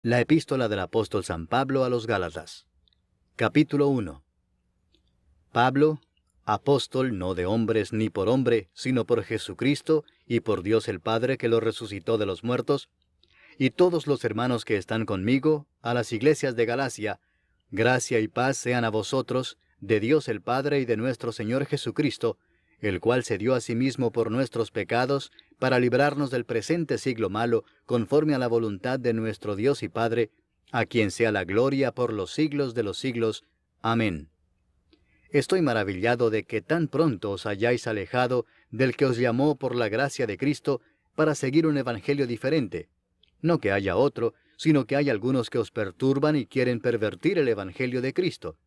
La epístola del apóstol San Pablo a los Gálatas. Capítulo 1. Pablo, apóstol no de hombres ni por hombre, sino por Jesucristo y por Dios el Padre que lo resucitó de los muertos, y todos los hermanos que están conmigo, a las iglesias de Galacia, gracia y paz sean a vosotros, de Dios el Padre y de nuestro Señor Jesucristo, el cual se dio a sí mismo por nuestros pecados, para librarnos del presente siglo malo, conforme a la voluntad de nuestro Dios y Padre, a quien sea la gloria por los siglos de los siglos. Amén. Estoy maravillado de que tan pronto os hayáis alejado del que os llamó por la gracia de Cristo para seguir un evangelio diferente. No que haya otro, sino que hay algunos que os perturban y quieren pervertir el evangelio de Cristo.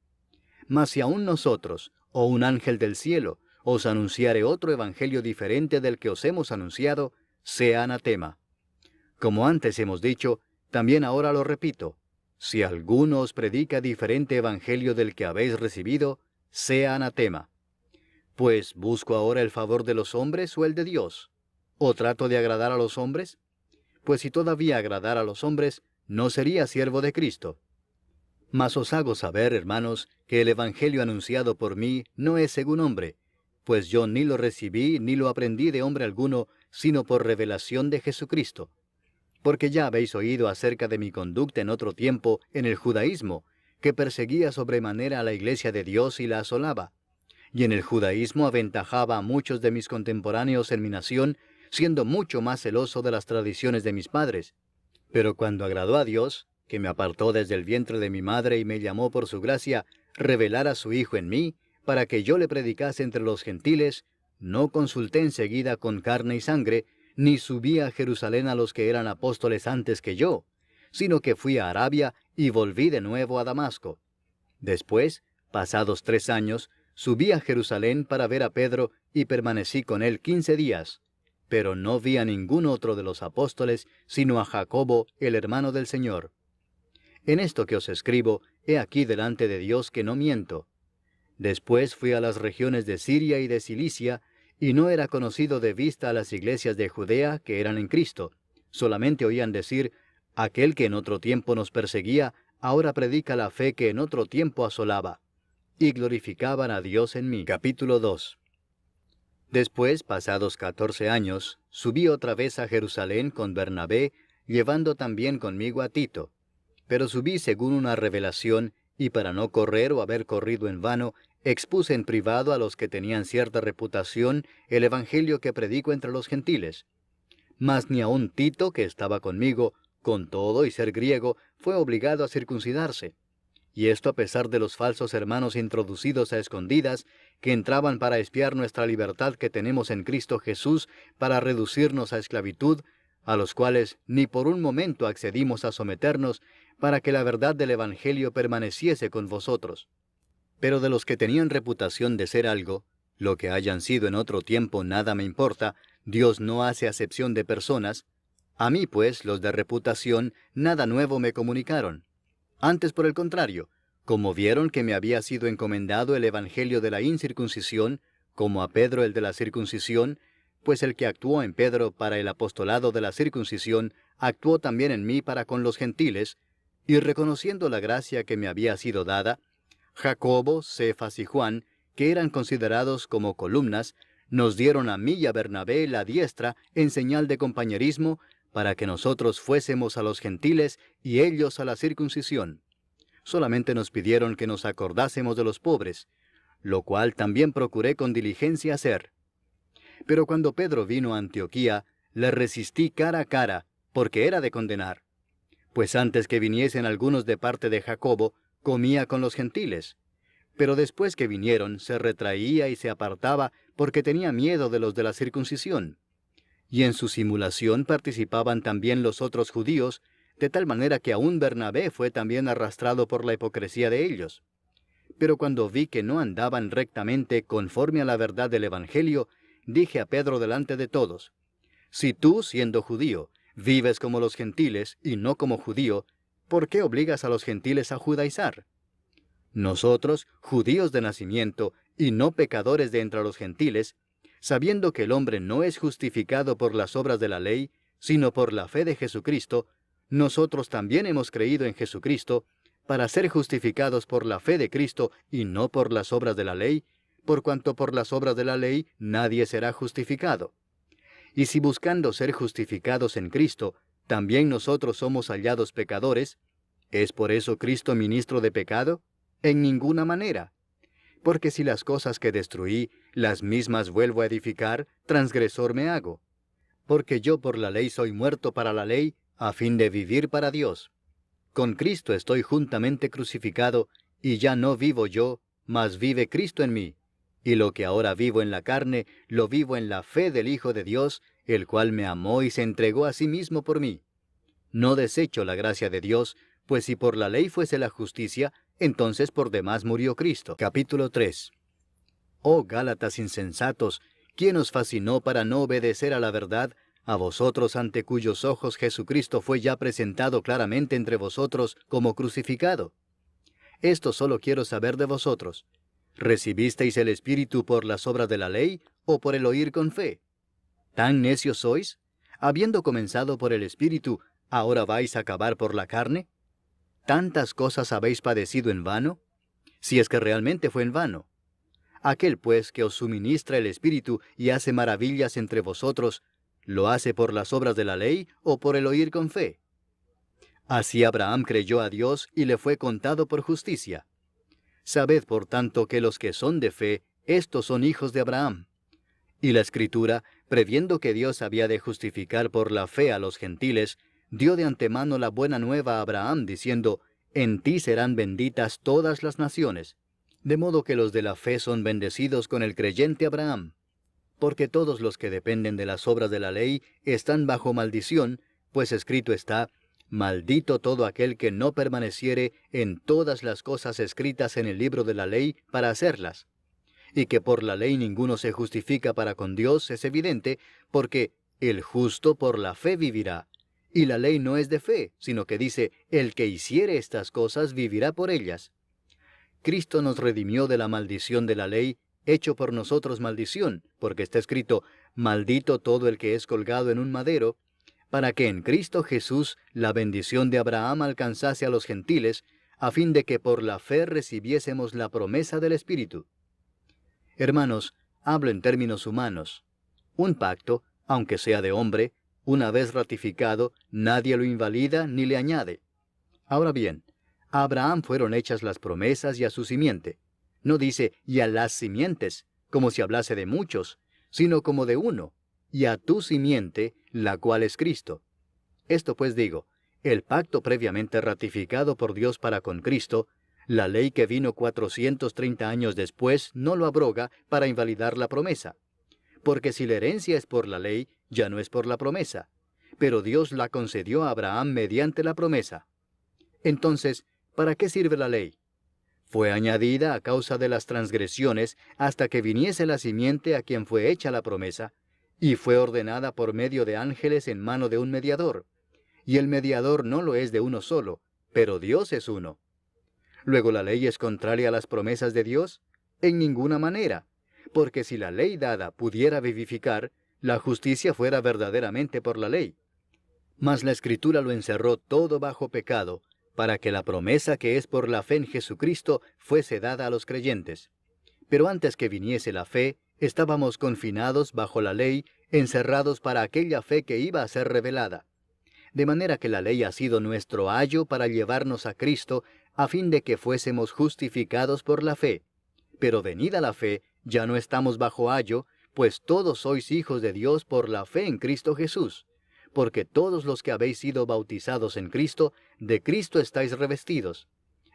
Mas si aún nosotros, o un ángel del cielo, os anunciare otro evangelio diferente del que os hemos anunciado, sea anatema. Como antes hemos dicho, también ahora lo repito, si alguno os predica diferente evangelio del que habéis recibido, sea anatema. Pues, ¿busco ahora el favor de los hombres o el de Dios? ¿O trato de agradar a los hombres? Pues si todavía agradara a los hombres, no sería siervo de Cristo. Mas os hago saber, hermanos, que el evangelio anunciado por mí no es según hombre, pues yo ni lo recibí ni lo aprendí de hombre alguno, sino por revelación de Jesucristo. Porque ya habéis oído acerca de mi conducta en otro tiempo en el judaísmo, que perseguía sobremanera a la iglesia de Dios y la asolaba. Y en el judaísmo aventajaba a muchos de mis contemporáneos en mi nación, siendo mucho más celoso de las tradiciones de mis padres. Pero cuando agradó a Dios, que me apartó desde el vientre de mi madre y me llamó por su gracia, revelar a su Hijo en mí, para que yo le predicase entre los gentiles, no consulté enseguida con carne y sangre, ni subí a Jerusalén a los que eran apóstoles antes que yo, sino que fui a Arabia y volví de nuevo a Damasco. Después, pasados 3 años, subí a Jerusalén para ver a Pedro y permanecí con él 15 días, pero no vi a ningún otro de los apóstoles, sino a Jacobo, el hermano del Señor. En esto que os escribo, he aquí delante de Dios que no miento. Después fui a las regiones de Siria y de Cilicia, y no era conocido de vista a las iglesias de Judea que eran en Cristo. Solamente oían decir, aquel que en otro tiempo nos perseguía, ahora predica la fe que en otro tiempo asolaba. Y glorificaban a Dios en mí. Capítulo 2. Después, pasados 14 años, subí otra vez a Jerusalén con Bernabé, llevando también conmigo a Tito. Pero subí según una revelación, y para no correr o haber corrido en vano, expuse en privado a los que tenían cierta reputación el evangelio que predico entre los gentiles. Mas ni aun Tito, que estaba conmigo, con todo y ser griego, fue obligado a circuncidarse. Y esto a pesar de los falsos hermanos introducidos a escondidas, que entraban para espiar nuestra libertad que tenemos en Cristo Jesús, para reducirnos a esclavitud, a los cuales ni por un momento accedimos a someternos, para que la verdad del Evangelio permaneciese con vosotros. Pero de los que tenían reputación de ser algo, lo que hayan sido en otro tiempo nada me importa, Dios no hace acepción de personas. A mí, pues, los de reputación, nada nuevo me comunicaron. Antes, por el contrario, como vieron que me había sido encomendado el evangelio de la incircuncisión, como a Pedro el de la circuncisión, pues el que actuó en Pedro para el apostolado de la circuncisión, actuó también en mí para con los gentiles, y reconociendo la gracia que me había sido dada, Jacobo, Cefas y Juan, que eran considerados como columnas, nos dieron a mí y a Bernabé la diestra en señal de compañerismo, para que nosotros fuésemos a los gentiles y ellos a la circuncisión. Solamente nos pidieron que nos acordásemos de los pobres, lo cual también procuré con diligencia hacer. Pero cuando Pedro vino a Antioquía, le resistí cara a cara, porque era de condenar. Pues antes que viniesen algunos de parte de Jacobo, comía con los gentiles. Pero después que vinieron, se retraía y se apartaba, porque tenía miedo de los de la circuncisión. Y en su simulación participaban también los otros judíos, de tal manera que aún Bernabé fue también arrastrado por la hipocresía de ellos. Pero cuando vi que no andaban rectamente conforme a la verdad del Evangelio, dije a Pedro delante de todos, si tú, siendo judío, vives como los gentiles y no como judío, ¿por qué obligas a los gentiles a judaizar? Nosotros, judíos de nacimiento y no pecadores de entre los gentiles, sabiendo que el hombre no es justificado por las obras de la ley, sino por la fe de Jesucristo, nosotros también hemos creído en Jesucristo para ser justificados por la fe de Cristo y no por las obras de la ley, por cuanto por las obras de la ley nadie será justificado. Y si buscando ser justificados en Cristo, también nosotros somos hallados pecadores, ¿es por eso Cristo ministro de pecado? En ninguna manera. Porque si las cosas que destruí, las mismas vuelvo a edificar, transgresor me hago. Porque yo por la ley soy muerto para la ley, a fin de vivir para Dios. Con Cristo estoy juntamente crucificado, y ya no vivo yo, mas vive Cristo en mí. Y lo que ahora vivo en la carne, lo vivo en la fe del Hijo de Dios, el cual me amó y se entregó a sí mismo por mí. No desecho la gracia de Dios, pues si por la ley fuese la justicia, entonces por demás murió Cristo. Capítulo 3. Oh Gálatas insensatos, ¿quién os fascinó para no obedecer a la verdad, a vosotros ante cuyos ojos Jesucristo fue ya presentado claramente entre vosotros como crucificado? Esto solo quiero saber de vosotros. ¿Recibisteis el Espíritu por las obras de la ley o por el oír con fe? ¿Tan necios sois? Habiendo comenzado por el Espíritu, ¿ahora vais a acabar por la carne? ¿Tantas cosas habéis padecido en vano? Si es que realmente fue en vano. Aquel pues que os suministra el Espíritu y hace maravillas entre vosotros, ¿lo hace por las obras de la ley o por el oír con fe? Así Abraham creyó a Dios y le fue contado por justicia. Sabed por tanto que los que son de fe, estos son hijos de Abraham. Y la Escritura, previendo que Dios había de justificar por la fe a los gentiles, dio de antemano la buena nueva a Abraham, diciendo, en ti serán benditas todas las naciones. De modo que los de la fe son bendecidos con el creyente Abraham. Porque todos los que dependen de las obras de la ley están bajo maldición, pues escrito está, maldito todo aquel que no permaneciere en todas las cosas escritas en el libro de la ley para hacerlas. Y que por la ley ninguno se justifica para con Dios es evidente, porque el justo por la fe vivirá. Y la ley no es de fe, sino que dice, el que hiciere estas cosas vivirá por ellas. Cristo nos redimió de la maldición de la ley, hecho por nosotros maldición, porque está escrito, maldito todo el que es colgado en un madero, para que en Cristo Jesús la bendición de Abraham alcanzase a los gentiles, a fin de que por la fe recibiésemos la promesa del Espíritu. Hermanos, hablo en términos humanos. Un pacto, aunque sea de hombre, una vez ratificado, nadie lo invalida ni le añade. Ahora bien, a Abraham fueron hechas las promesas y a su simiente. No dice, y a las simientes, como si hablase de muchos, sino como de uno, y a tu simiente, la cual es Cristo. Esto pues digo, el pacto previamente ratificado por Dios para con Cristo, la ley que vino 430 años después no lo abroga para invalidar la promesa. Porque si la herencia es por la ley, ya no es por la promesa. Pero Dios la concedió a Abraham mediante la promesa. Entonces, ¿para qué sirve la ley? Fue añadida a causa de las transgresiones hasta que viniese la simiente a quien fue hecha la promesa, y fue ordenada por medio de ángeles en mano de un mediador. Y el mediador no lo es de uno solo, pero Dios es uno. Luego, ¿la ley es contraria a las promesas de Dios? En ninguna manera, porque si la ley dada pudiera vivificar, la justicia fuera verdaderamente por la ley. Mas la Escritura lo encerró todo bajo pecado, para que la promesa que es por la fe en Jesucristo fuese dada a los creyentes. Pero antes que viniese la fe, estábamos confinados bajo la ley, encerrados para aquella fe que iba a ser revelada. De manera que la ley ha sido nuestro ayo para llevarnos a Cristo, a fin de que fuésemos justificados por la fe. Pero venida la fe, ya no estamos bajo ayo, pues todos sois hijos de Dios por la fe en Cristo Jesús. Porque todos los que habéis sido bautizados en Cristo, de Cristo estáis revestidos.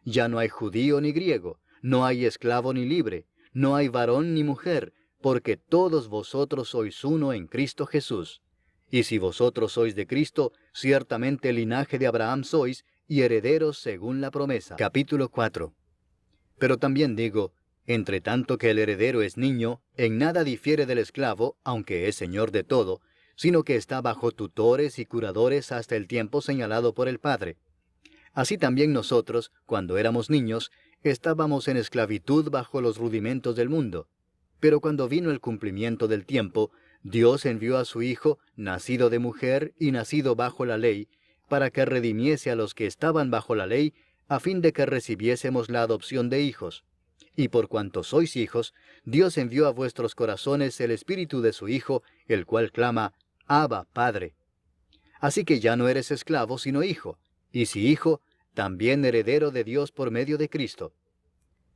Ya no hay judío ni griego, no hay esclavo ni libre, no hay varón ni mujer, porque todos vosotros sois uno en Cristo Jesús. Y si vosotros sois de Cristo, ciertamente linaje de Abraham sois, y herederos según la promesa. Capítulo 4. Pero también digo, entre tanto que el heredero es niño, en nada difiere del esclavo, aunque es señor de todo, sino que está bajo tutores y curadores hasta el tiempo señalado por el Padre. Así también nosotros, cuando éramos niños, estábamos en esclavitud bajo los rudimentos del mundo. Pero cuando vino el cumplimiento del tiempo, Dios envió a su Hijo, nacido de mujer y nacido bajo la ley, para que redimiese a los que estaban bajo la ley, a fin de que recibiésemos la adopción de hijos. Y por cuanto sois hijos, Dios envió a vuestros corazones el Espíritu de su Hijo, el cual clama, Abba, Padre. Así que ya no eres esclavo, sino hijo, y si hijo, también heredero de Dios por medio de Cristo.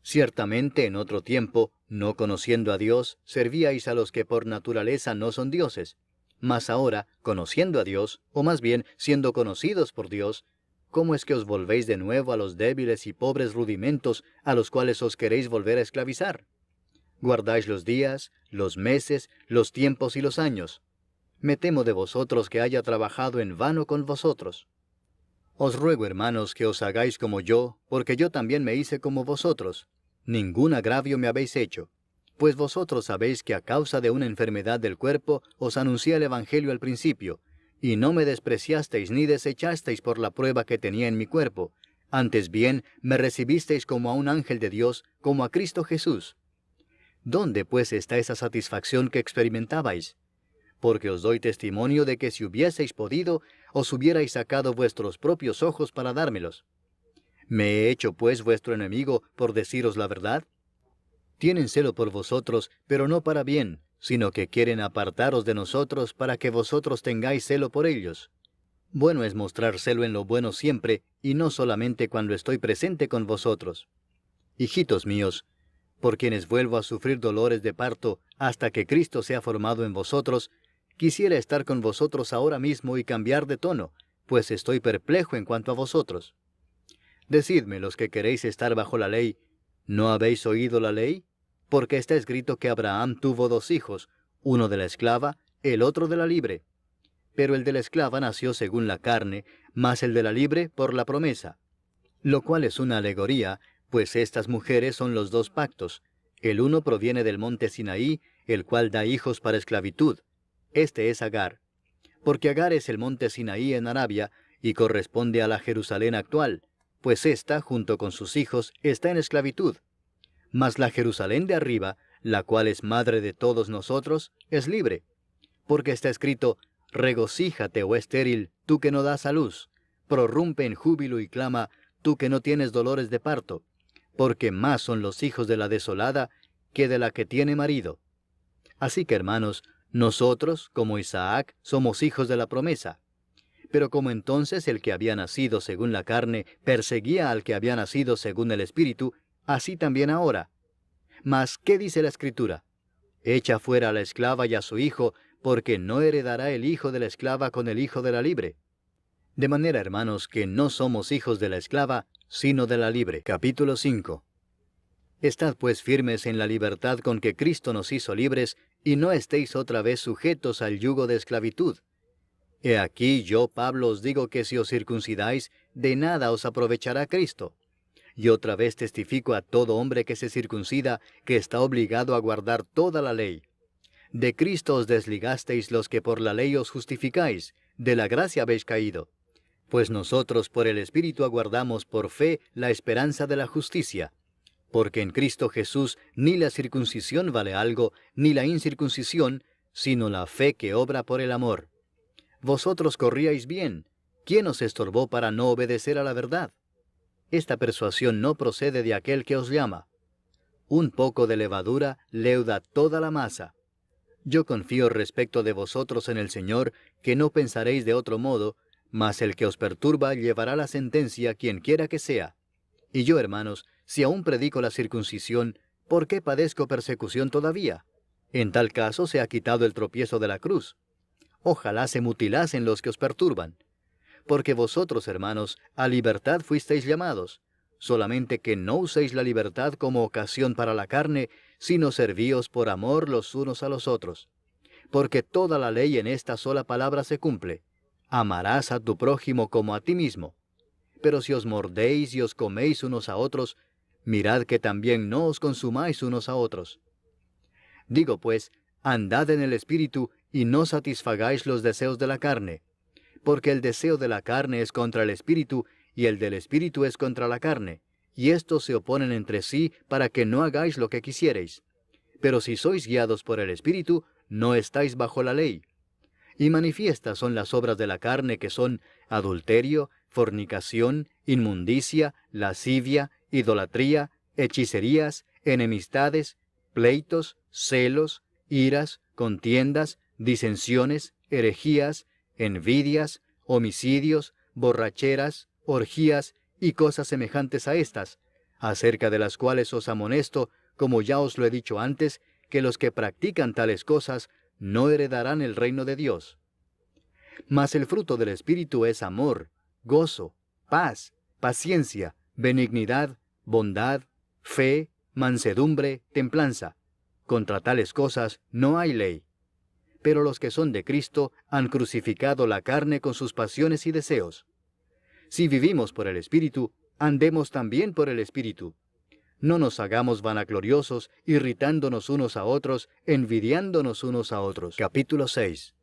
Ciertamente en otro tiempo, no conociendo a Dios, servíais a los que por naturaleza no son dioses. Mas ahora, conociendo a Dios, o más bien siendo conocidos por Dios, ¿cómo es que os volvéis de nuevo a los débiles y pobres rudimentos a los cuales os queréis volver a esclavizar? Guardáis los días, los meses, los tiempos y los años. Me temo de vosotros que haya trabajado en vano con vosotros. Os ruego, hermanos, que os hagáis como yo, porque yo también me hice como vosotros. Ningún agravio me habéis hecho. Pues vosotros sabéis que a causa de una enfermedad del cuerpo os anuncié el Evangelio al principio, y no me despreciasteis ni desechasteis por la prueba que tenía en mi cuerpo. Antes bien, me recibisteis como a un ángel de Dios, como a Cristo Jesús. ¿Dónde pues está esa satisfacción que experimentabais? Porque os doy testimonio de que si hubieseis podido, os hubierais sacado vuestros propios ojos para dármelos. ¿Me he hecho pues vuestro enemigo por deciros la verdad? Tienen celo por vosotros, pero no para bien, sino que quieren apartaros de nosotros para que vosotros tengáis celo por ellos. Bueno es mostrar celo en lo bueno siempre, y no solamente cuando estoy presente con vosotros. Hijitos míos, por quienes vuelvo a sufrir dolores de parto hasta que Cristo sea formado en vosotros, quisiera estar con vosotros ahora mismo y cambiar de tono, pues estoy perplejo en cuanto a vosotros. Decidme, los que queréis estar bajo la ley, ¿no habéis oído la ley? Porque está escrito que Abraham tuvo 2 hijos, uno de la esclava, el otro de la libre. Pero el de la esclava nació según la carne, mas el de la libre por la promesa. Lo cual es una alegoría, pues estas mujeres son los 2 pactos. El uno proviene del monte Sinaí, el cual da hijos para esclavitud. Este es Agar. Porque Agar es el monte Sinaí en Arabia, y corresponde a la Jerusalén actual, pues ésta, junto con sus hijos, está en esclavitud. Mas la Jerusalén de arriba, la cual es madre de todos nosotros, es libre. Porque está escrito, regocíjate, oh estéril, tú que no das a luz, prorrumpe en júbilo y clama, tú que no tienes dolores de parto, porque más son los hijos de la desolada que de la que tiene marido. Así que, hermanos, nosotros, como Isaac, somos hijos de la promesa. Pero como entonces el que había nacido según la carne perseguía al que había nacido según el Espíritu, así también ahora. Mas, ¿qué dice la Escritura? Echa fuera a la esclava y a su hijo, porque no heredará el hijo de la esclava con el hijo de la libre. De manera, hermanos, que no somos hijos de la esclava, sino de la libre. Capítulo 5. Estad pues firmes en la libertad con que Cristo nos hizo libres, y no estéis otra vez sujetos al yugo de esclavitud. He aquí yo, Pablo, os digo que si os circuncidáis, de nada os aprovechará Cristo. Y otra vez testifico a todo hombre que se circuncida, que está obligado a guardar toda la ley. De Cristo os desligasteis los que por la ley os justificáis, de la gracia habéis caído. Pues nosotros por el Espíritu aguardamos por fe la esperanza de la justicia. Porque en Cristo Jesús ni la circuncisión vale algo, ni la incircuncisión, sino la fe que obra por el amor. Vosotros corríais bien. ¿Quién os estorbó para no obedecer a la verdad? Esta persuasión no procede de aquel que os llama. Un poco de levadura leuda toda la masa. Yo confío respecto de vosotros en el Señor, que no pensaréis de otro modo, mas el que os perturba llevará la sentencia quien quiera que sea. Y yo, hermanos, si aún predico la circuncisión, ¿por qué padezco persecución todavía? En tal caso se ha quitado el tropiezo de la cruz. Ojalá se mutilasen los que os perturban. Porque vosotros, hermanos, a libertad fuisteis llamados, solamente que no uséis la libertad como ocasión para la carne, sino servíos por amor los unos a los otros. Porque toda la ley en esta sola palabra se cumple: amarás a tu prójimo como a ti mismo. Pero si os mordéis y os coméis unos a otros, mirad que también no os consumáis unos a otros. Digo pues, andad en el Espíritu, y no satisfagáis los deseos de la carne. Porque el deseo de la carne es contra el Espíritu, y el del Espíritu es contra la carne, y estos se oponen entre sí para que no hagáis lo que quisierais. Pero si sois guiados por el Espíritu, no estáis bajo la ley. Y manifiestas son las obras de la carne, que son adulterio, fornicación, inmundicia, lascivia, idolatría, hechicerías, enemistades, pleitos, celos, iras, contiendas, disensiones, herejías, envidias, homicidios, borracheras, orgías y cosas semejantes a estas, acerca de las cuales os amonesto, como ya os lo he dicho antes, que los que practican tales cosas no heredarán el reino de Dios. Mas el fruto del Espíritu es amor, gozo, paz, paciencia, benignidad, bondad, fe, mansedumbre, templanza. Contra tales cosas no hay ley. Pero los que son de Cristo han crucificado la carne con sus pasiones y deseos. Si vivimos por el Espíritu, andemos también por el Espíritu. No nos hagamos vanagloriosos, irritándonos unos a otros, envidiándonos unos a otros. Capítulo 6.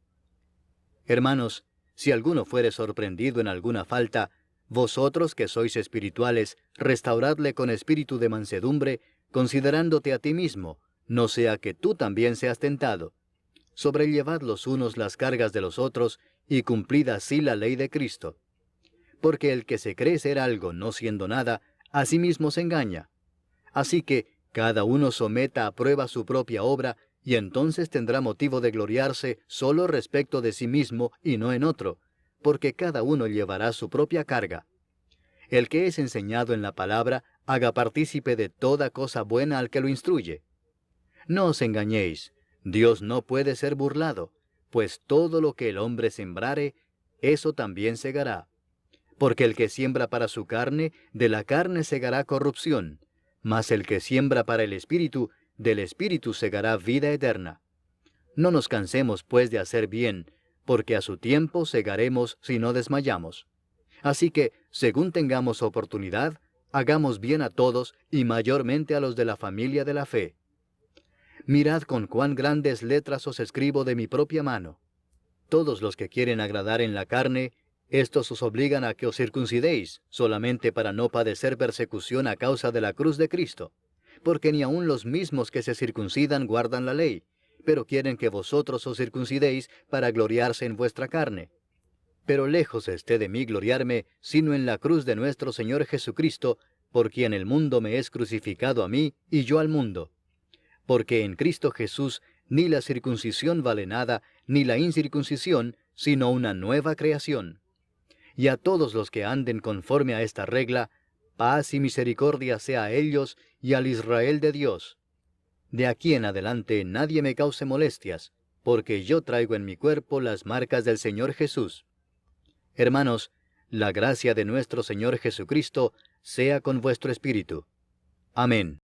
Hermanos, si alguno fuere sorprendido en alguna falta, vosotros que sois espirituales, restauradle con espíritu de mansedumbre, considerándote a ti mismo, no sea que tú también seas tentado. Sobrellevad los unos las cargas de los otros, y cumplid así la ley de Cristo. Porque el que se cree ser algo no siendo nada, a sí mismo se engaña. Así que cada uno someta a prueba su propia obra, y entonces tendrá motivo de gloriarse solo respecto de sí mismo y no en otro, porque cada uno llevará su propia carga. El que es enseñado en la palabra, haga partícipe de toda cosa buena al que lo instruye. No os engañéis, Dios no puede ser burlado, pues todo lo que el hombre sembrare, eso también segará. Porque el que siembra para su carne, de la carne segará corrupción, mas el que siembra para el Espíritu, del Espíritu segará vida eterna. No nos cansemos, pues, de hacer bien, porque a su tiempo segaremos si no desmayamos. Así que, según tengamos oportunidad, hagamos bien a todos, y mayormente a los de la familia de la fe. Mirad con cuán grandes letras os escribo de mi propia mano. Todos los que quieren agradar en la carne, estos os obligan a que os circuncidéis, solamente para no padecer persecución a causa de la cruz de Cristo. Porque ni aun los mismos que se circuncidan guardan la ley, pero quieren que vosotros os circuncidéis para gloriarse en vuestra carne. Pero lejos esté de mí gloriarme, sino en la cruz de nuestro Señor Jesucristo, por quien el mundo me es crucificado a mí, y yo al mundo. Porque en Cristo Jesús ni la circuncisión vale nada, ni la incircuncisión, sino una nueva creación. Y a todos los que anden conforme a esta regla, paz y misericordia sea a ellos y al Israel de Dios. De aquí en adelante nadie me cause molestias, porque yo traigo en mi cuerpo las marcas del Señor Jesús. Hermanos, la gracia de nuestro Señor Jesucristo sea con vuestro espíritu. Amén.